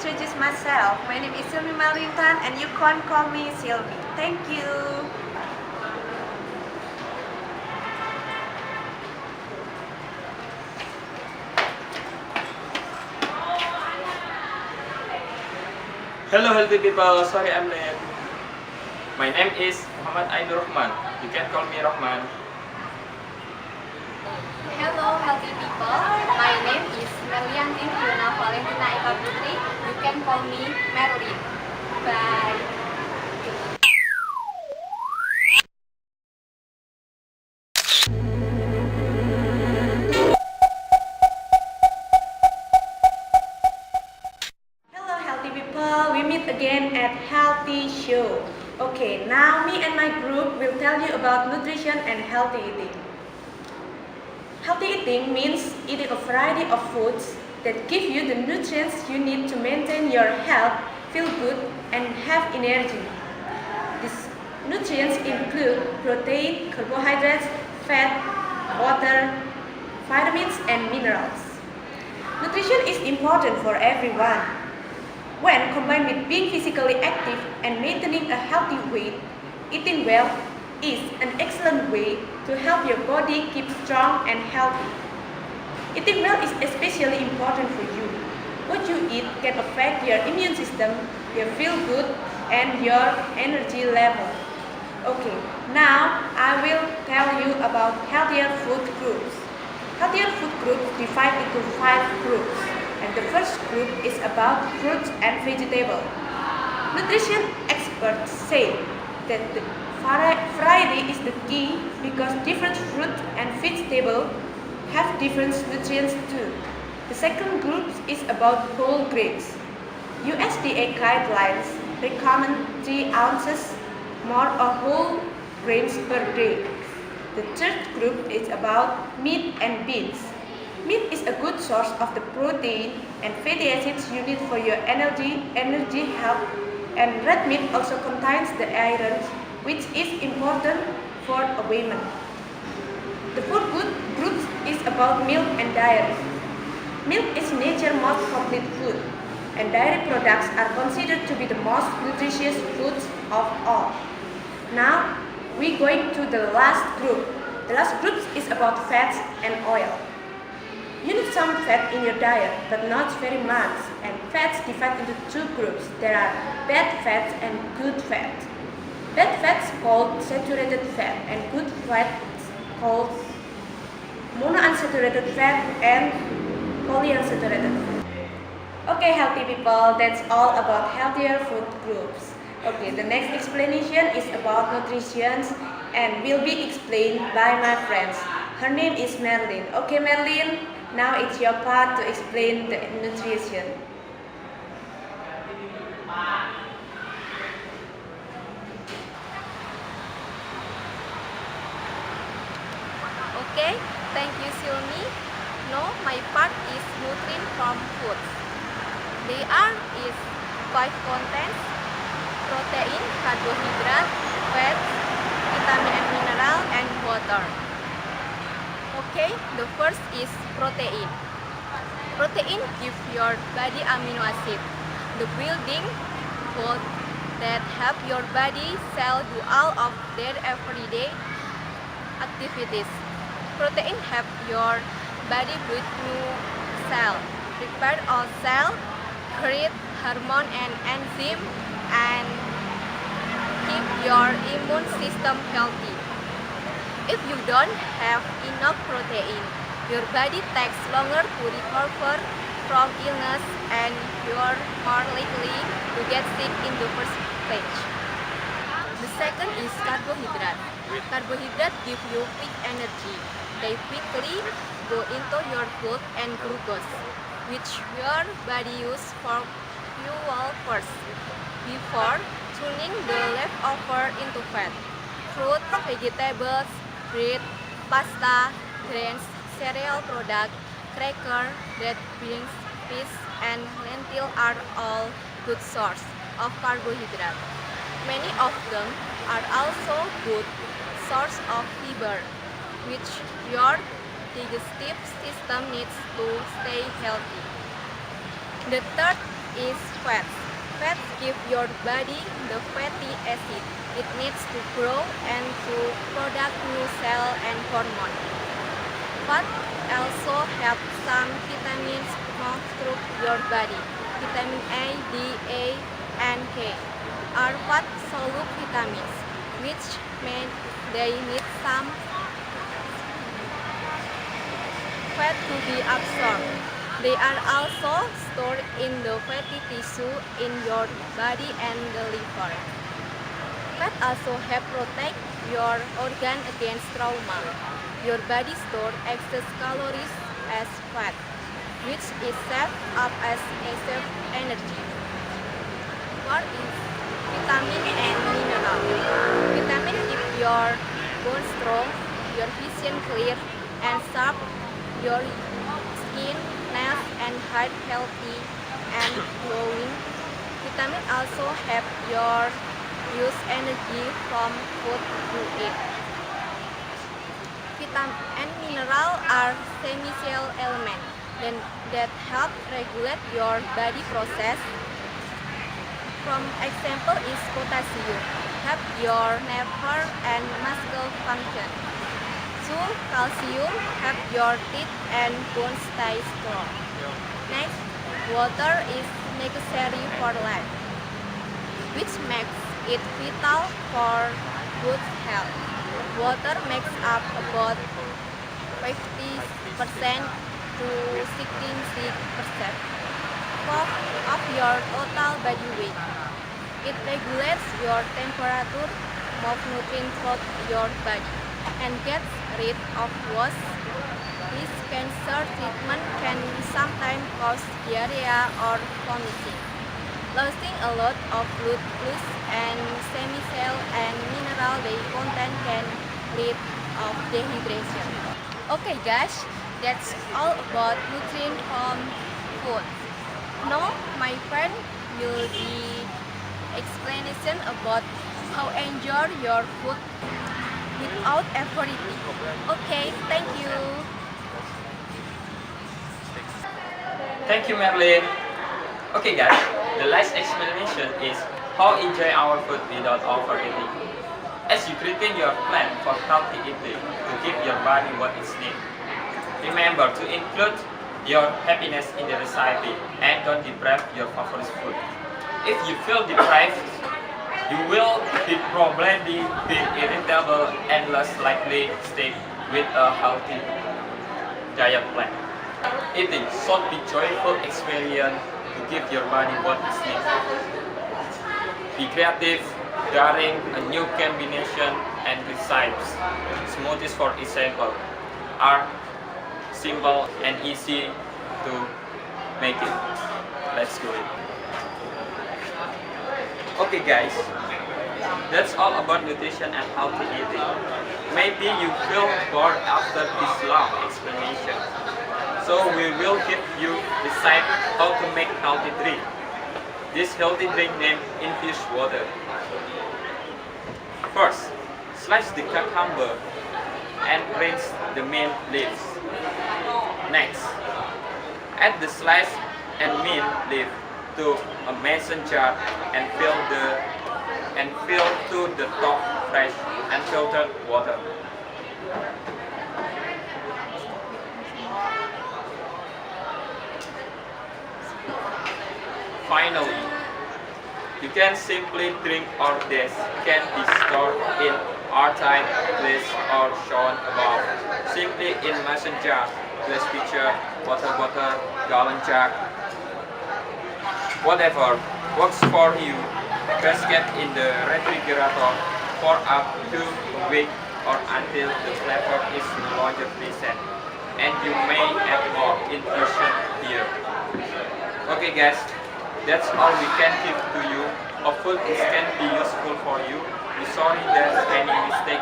introduce myself. My name is Sylvie Malintan and you can call me Sylvie. Thank you. Hello healthy people, sorry I'm late. My name is Muhammad Ainur Rahman. You can call me Rahman. Hello healthy people, my name is Meliantin Fiona Valentina Eka Putri. You can call me Merlin. Bye. Hello healthy people, we meet again at Healthy Show. Okay, now me and my group will tell you about nutrition and healthy eating. Healthy eating means eating a variety of foods that give you the nutrients you need to maintain your health, feel good, and have energy. These nutrients include protein, carbohydrates, fat, water, vitamins, and minerals. Nutrition is important for everyone. When combined with being physically active and maintaining a healthy weight, eating well is an excellent way to help your body keep strong and healthy. Eating well is especially important for you. What you eat can affect your immune system, your feel good, and your energy level. Okay, now I will tell you about healthier food groups. Healthier food groups divide into 5 groups, and the first group is about fruits and vegetables. Nutrition experts say that the variety is the key because different fruits and vegetables have different nutrients too. The second group is about whole grains. USDA guidelines recommend 3 ounces more of whole grains per day. The third group is about meat and beans. Meat is a good source of the protein and fatty acids you need for your energy health, and red meat also contains the iron, which is important for a woman. The fourth group is about milk and dairy. Milk is nature's most complete food, and dairy products are considered to be the most nutritious foods of all. Now, we're going to the last group. The last group is about fats and oil. You need some fat in your diet, but not very much, and fats divide into 2 groups. There are bad fats and good fat. Bad fats called saturated fat, and good fats called monounsaturated fat and polyunsaturated fat. Okay, healthy people, that's all about healthier food groups. Okay, the next explanation is about nutrition and will be explained by my friends. Her name is Merlin. Okay, Merlin, now it's your part to explain the nutrition. Okay, thank you Silmi. Now my part is nutrient from foods. They are is 5 contents: protein, carbohydrate, fat, vitamin and mineral, and water. Okay, the first is protein. Protein gives your body amino acid, the building blocks that help your body cell do all of their everyday activities. Protein help your body build new cell, repair old cell, create hormone and enzyme, and keep your immune system healthy. If you don't have enough protein, your body takes longer to recover from illness and you're more likely to get sick in the first stage. The second is carbohydrate. Carbohydrates give you quick energy. They quickly go into your blood and glucose, which your body uses for fuel first, before turning the leftover into fat. Fruits, vegetables, bread, pasta, grains, cereal products, cracker, red beans, fish, and lentil are all good sources of carbohydrate. Many of them are also good source of fiber, which your digestive system needs to stay healthy. The third is fats. Fats give your body the fatty acid it needs to grow and to produce new cell and hormone. Fat also have some vitamins construct your body. Vitamin A, D, A, and K are fat-soluble vitamins, which mean they need some fat to be absorbed. They are also stored in the fatty tissue in your body and the liver. Fat also help protect your organ against trauma. Your body stores excess calories as fat, which is saved up as excess energy. What is vitamin and mineral? Vitamin keep your bone strong, your vision clear and sharp, your skin, nails and hair healthy and glowing. Vitamin also help your use energy from food you eat. Vitamin and mineral are essential elements that help regulate your body process. From example is potassium, help your nerve and muscle function. 2. Calcium, help your teeth and bones stay strong. Next, water is necessary for life, which makes it vital for good health. Water makes up about 50% to 66% of your total body weight. It regulates your temperature, moves nutrients through your body, and gets rid of waste. This cancer treatment can sometimes cause diarrhea or vomiting. Losing a lot of blood plus and semi-cell and mineral they contain can lead of dehydration. Okay guys, that's all about nutrients from food. Now my friend will be explanation about how enjoy your food without everything. Okay, thank you. Thank you, Merlin. Okay guys, the last explanation is how enjoy our food without overeating. As you creating your plan for healthy eating to give your body what it needs, remember to include your happiness in the recipe and don't deprive your favorite food. If you feel deprived, you will be probably be irritable and less likely stick with a healthy diet plan. Eating should be joyful experience to give your body what it needs. Be creative, daring a new combination and recipes. Smoothies, for example, are simple and easy to make it. Let's do it. Okay guys, that's all about nutrition and healthy eating. Maybe you feel bored after this long explanation. So we will give you recipe how to make healthy drink. This healthy drink named infused water. First, slice the cucumber and rinse the mint leaves. Next, add the sliced and mint leaf to a mason jar and fill to the top fresh and filtered water. Finally, you can simply drink or this can be stored in airtight place or shown above. Simply in mason jar, glass pitcher, water bottle, gallon jug, whatever works for you. Just get in the refrigerator for up to a week or until the flavor is no longer present, and you may add more infusion here. Okay guys, that's all we can give to you. Hopefully this can be useful for you. We're sorry that any mistake